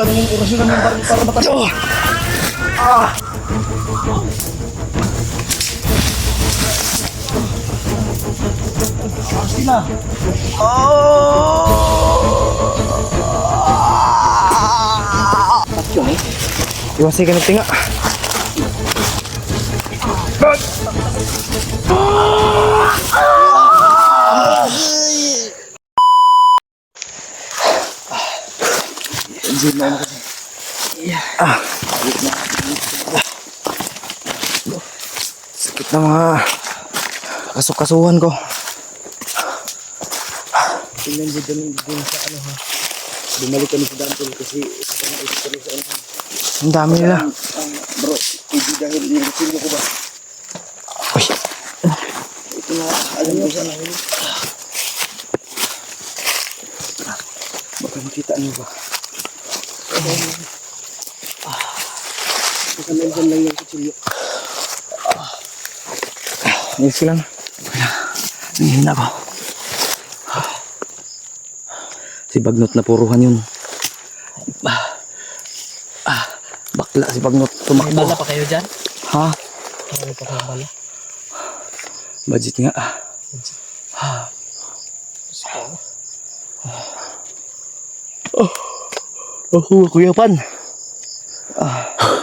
Tanong orasyon namin para matalo. Ah! Sila. Tatyo eh. Iwasay ka nagtinga. Enjoy na kasi. Sakit na mga kasukasuhan ko. Tingnan dyan din sa ano ha. Bumalik kami sa Dantol kasi isa na isa kami sa ano. Ang dami nila. Bro, hindi dahil yung sino ko ba? Uy. Ito na, alam mo siya na. Baka makita niyo ba? Baka nandyan lang yung kutsilyo. Yes lang. Nangihin ako. Si Bagnot na puruhan yun. Bakla si Bagnot May tumakbo. bala pa kayo dyan? Ha? May pa kayo bala? Budget nga. Ako, Kuya Pan.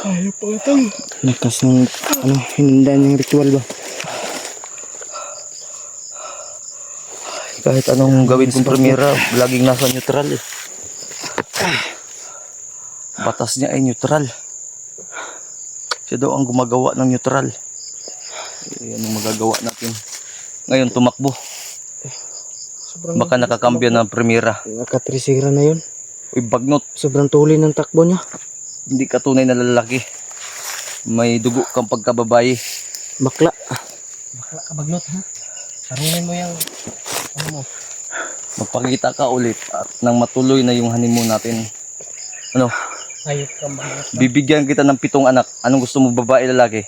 Ayaw pa itong. Lakas ng ano, hinandaan yung ritual ba? Kahit anong gawin kong premiera, laging nasa neutral eh. Batas niya ay neutral. Siya daw ang gumagawa ng neutral. Yan ang magagawa natin. Ngayon tumakbo. Baka nakakambyo ng premiera. Nakatrisira na yun. Uy, Bagnot, Sobrang tuloy ng takbo niya. hindi ka tunay na lalaki. May dugo kang pagkababae. Bakla. Bakla ka Bagnot ha? Sarungin mo yung ano mo. Magpakita ka ulit at nang matuloy na yung honeymoon natin. Ano? Hayop ka Bagnot. Bibigyan kita ng 7 anak. Anong gusto mo, babae, lalaki?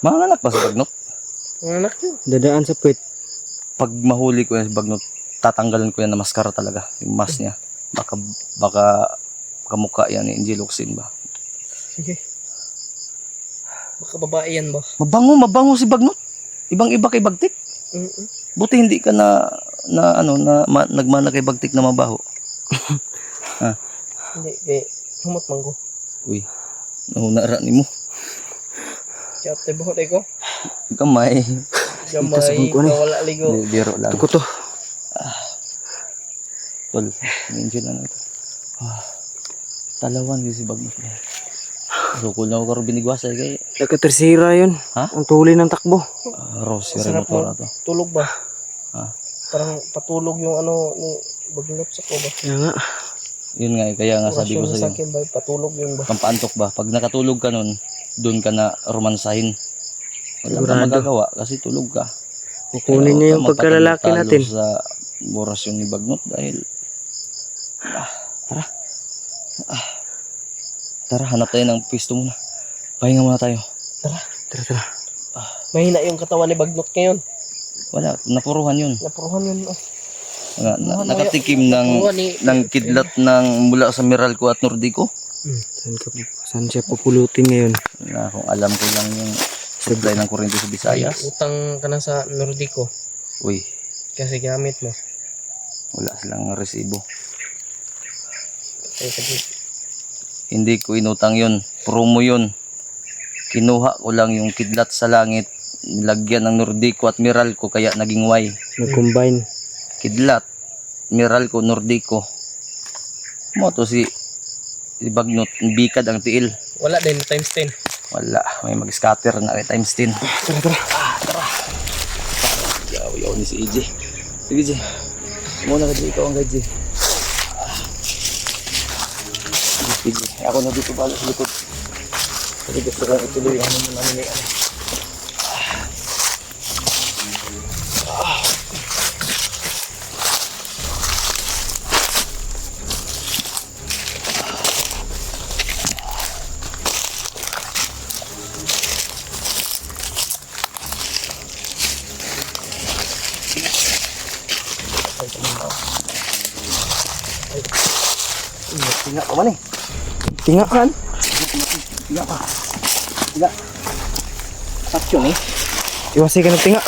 Mga anak ba si Bagnot? Ang anak yun. Dadaan sa puwet. Pag mahuli ko yan si Bagnot, tatanggalan ko yan na maskara talaga. Yung mask niya. Baka kamukha yan ni Angel Locsin ba? Sige. Baka babae yan ba? Mabango si Bagnot. Ibang-iba kay Bagtik. Buti hindi ka nagmana kay Bagtik na mabaho. Hindi, kaya humot manggo. Uy, nahunara ni mo. Siyate buhot ko. Kamay. Gamay, wala ligo. Biro lang. Ito ko to. Tol, Angel na ito. Talawan si Bagnot. Sukol na ako karo binigwasay kay Nakatrisira yun. Ha? Ang tuloy ng takbo. Rose Sarap motor na to. Tulog ba? Ha? Parang patulog yung ano ni Bagnot sa ko ba? Kaya nga. Yun nga, kaya nga sabi ko Orasyon sa sa iyo. akin ba? Patulog yung ba? Pampaantok ba? Pag nakatulog ka nun, doon ka na romansahin. Wala ka Sigurado. magagawa kasi tulog ka. Kukunin niya yung pagkalalaki natin. Sa orasyon ni Bagnot dahil tara, hanap tayo ng pwesto muna. Pahinga muna tayo. Tara. Mahina yung katawan ni Bagnot ngayon. Wala, napuruhan yun. Napuruhan yun. Nakatikim Napuruhan ng kidlat ng mula sa Meralco at Nordico. Saan siya pupulutin ngayon? Na kung alam ko lang yung supply ng kuryente sa Visayas. Utang ka na sa Nordico. Uy, Kasi gamit mo. wala silang resibo. Ay, kasi Hindi ko inutang yun. Promo yun. Kinuha ko lang yung kidlat sa langit. Nilagyan ng Nordico at Meralco kaya naging Y. Nag-combine. Kidlat, Meralco, Nordico. Mo to si Bagnot, bikad ang tiil. wala din, times 10. Wala, may mag-scatter na kay times 10. Tara. Yaw ni si EJ. Sige, J. Muna ka, J. Ikaw ang guide, J. Sige, ako na dito pala sa likod. Kasi gusto ko ituloy yung ano mo namin ano. Tinga pa man eh. Tingaan. Tinga pa. Tinga. Action eh. Iwasay ka ng tinga.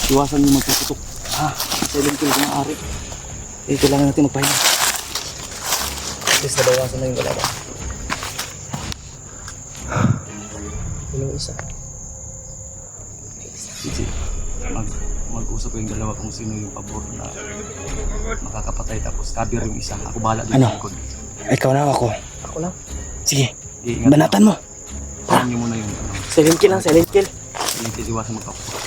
Iwasan yung magpuputok. Silent kill kung maaari. Eh, kailangan natin magpahinga. At least nabawasan na yung galawan. Yung isa. Sige. Mag-usap yung dalawa kung sino yung pabor na makakapatay tapos kabir yung isa. Ako bahala din Ano? sa likod. Ikaw na ako. Ako lang. Sige. Iingat Banatan mo. Parang nyo muna yung ano. Silent kill lang, silent kill. Silent iwasan magpaputok.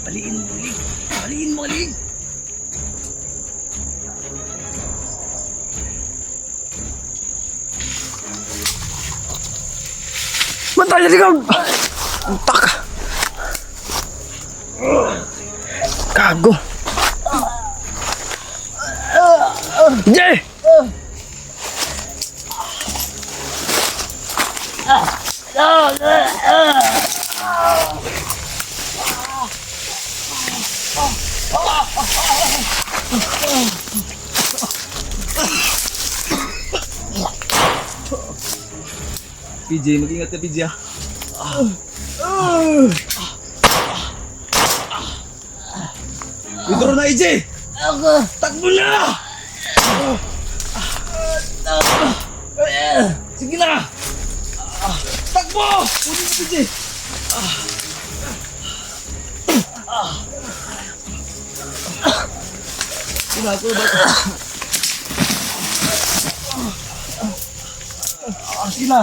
Baliin mo, Lig! Baliin mo, Lig! Bantay na ikaw! Tak! Gago! Jay! PJ, mag-ingat ka, PJ, ah. Withdraw na, EJ! Takbo na! Sige na! Takbo! Pwede na, PJ! Ginagawa ba ito? Sige na!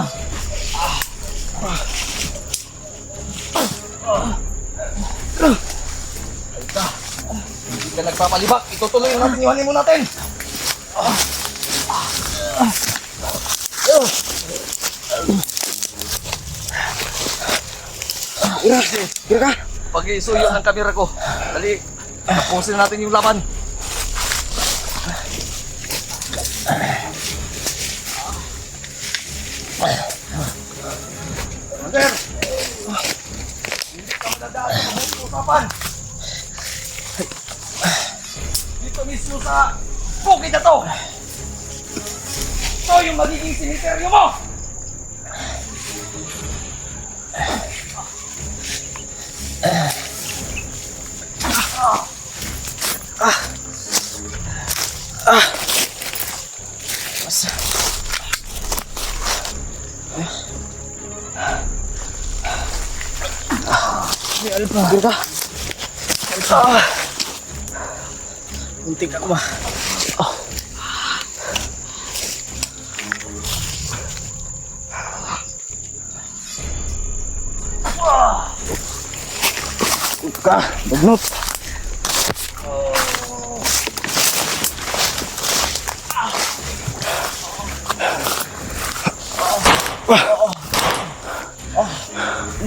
Hindi ka nagpapalibak. Itutuloy yung honeymoon natin. Kira ka? Pag-isuyo ng kamera ko. Dali, tapusin natin yung laban. Commander! Hindi ka madadaan sa mabuting usapan. Dito mismo sa bukid na to. Ito yung magiging siniseryo mo. Kira ka? Muntik ako ba? Ka, bagnot.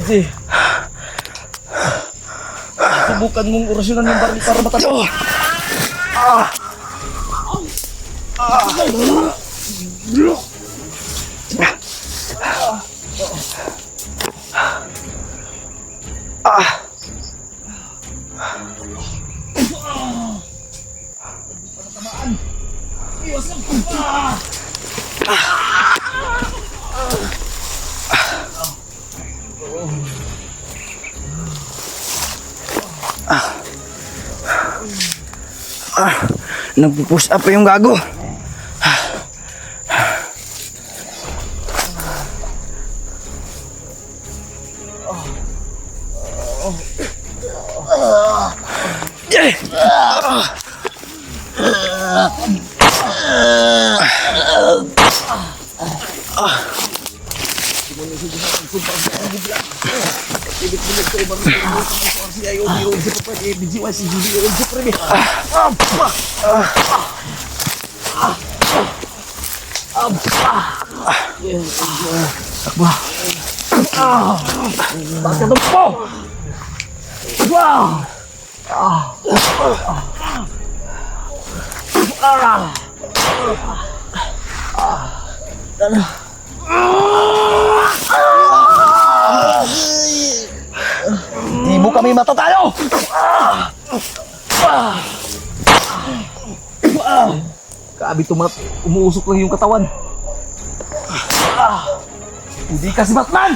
Easy. Subukan mong orasyonan yung baril para matalo. Nagpo-push up pa yung gago. Di mo kami matatalo! Kaabi umuusok lang yung katawan. Hindi ka si Batman!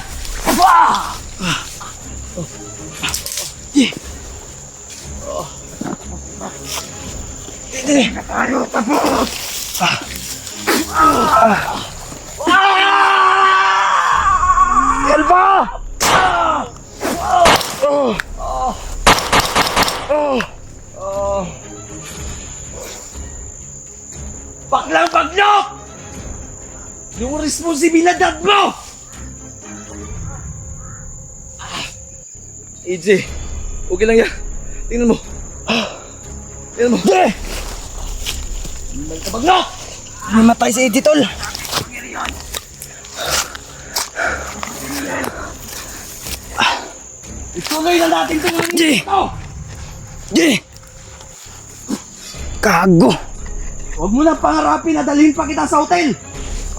Elba! Baklang baglok! Yung responsibilidad mo! AJ, okay lang yan. Tingnan mo. Tingnan mo. May kabaglok! Namatay si Eddie, tol. Ituloy na natin ito ng ito! Gago. Huwag mo na pangarapin na dalhin pa kita sa hotel!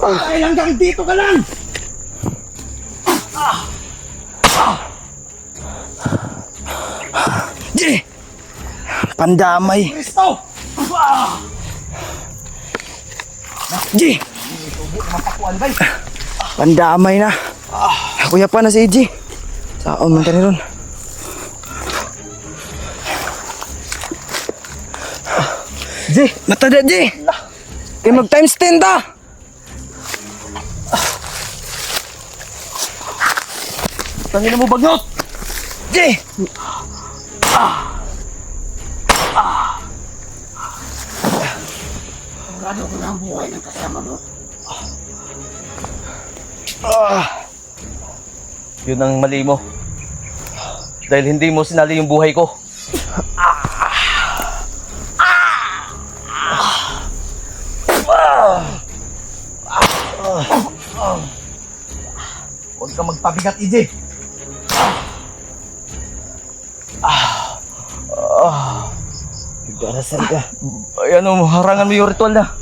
Dahil hanggang dito ka lang! Pandamay. Kristo! Pandamay na. Kuya pa na si Eddie. Saan man ka ron? Mata da, G! Kaya mag times 10 ta! Tangina mo bagnot! G! Sigurado ko na ang buhay ng kasama mo. Yun ang mali mo. Dahil hindi mo sinali yung buhay ko. Huwag ka magpabigat, EJ. Darasal ka. Ayan o, harangan mo yung ritual na.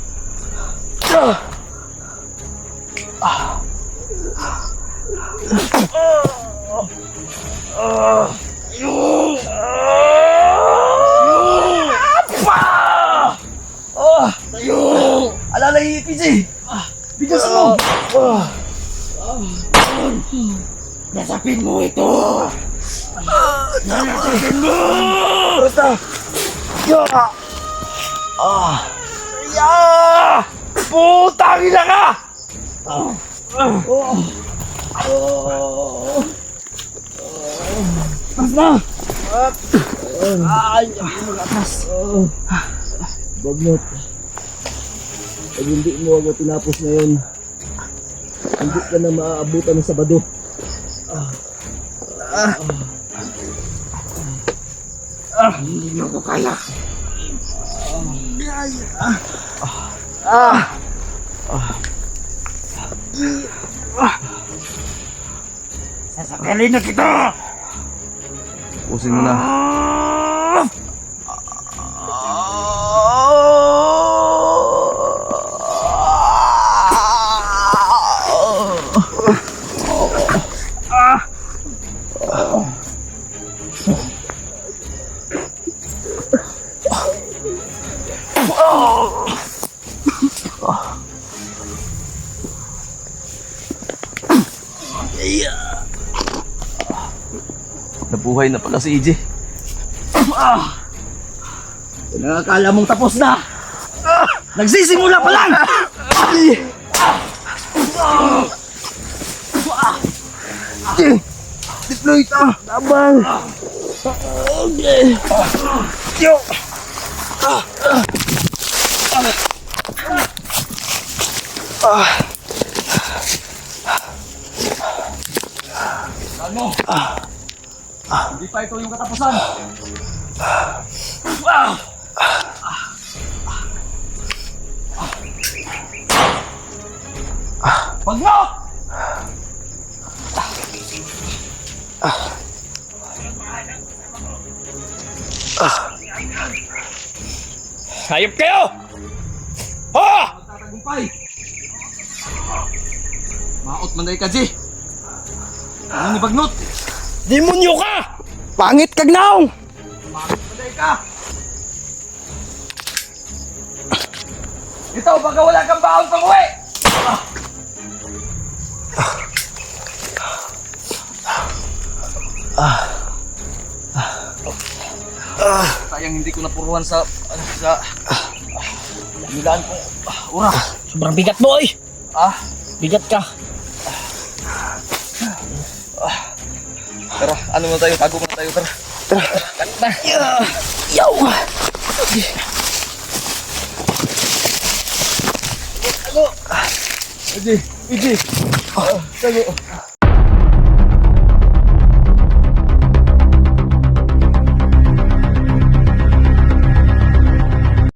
Alalay, PJ. Bigasan mo. Nasapin mo ito. Nasapin mo. Basta. Putang ina ka! Basta! Ay, magatas. Bagnot. Pag hindi mo ako tinapos ngayon, hindi ka na maaabutan ng Sabado. Hindi mo ko kaya. Sasakalin na kita! Pusin mo na. Nabuhay na pala si EJ. Nakakala mong tapos na! Nagsisimula pa lang! Deploy ito! Tabang! Yo! Ano? Hindi pa ito yung katapusan! Pag mo! Hayop kayo! Ha! Magtatagumpay! Maot man ka, G! Ano ni Bagnot? Demonyo ka! Pangit kagnaw! Maot man ka! Ito, baka wala kang baon pang uwi! Sayang hindi ko napuruan sa nilaan ko. Ura. Sobrang bigat boy. Bigat ka. Tara, ano na tayo? Tago na tayo, tara. Kanta. Yo! Tago! Iji! Tago!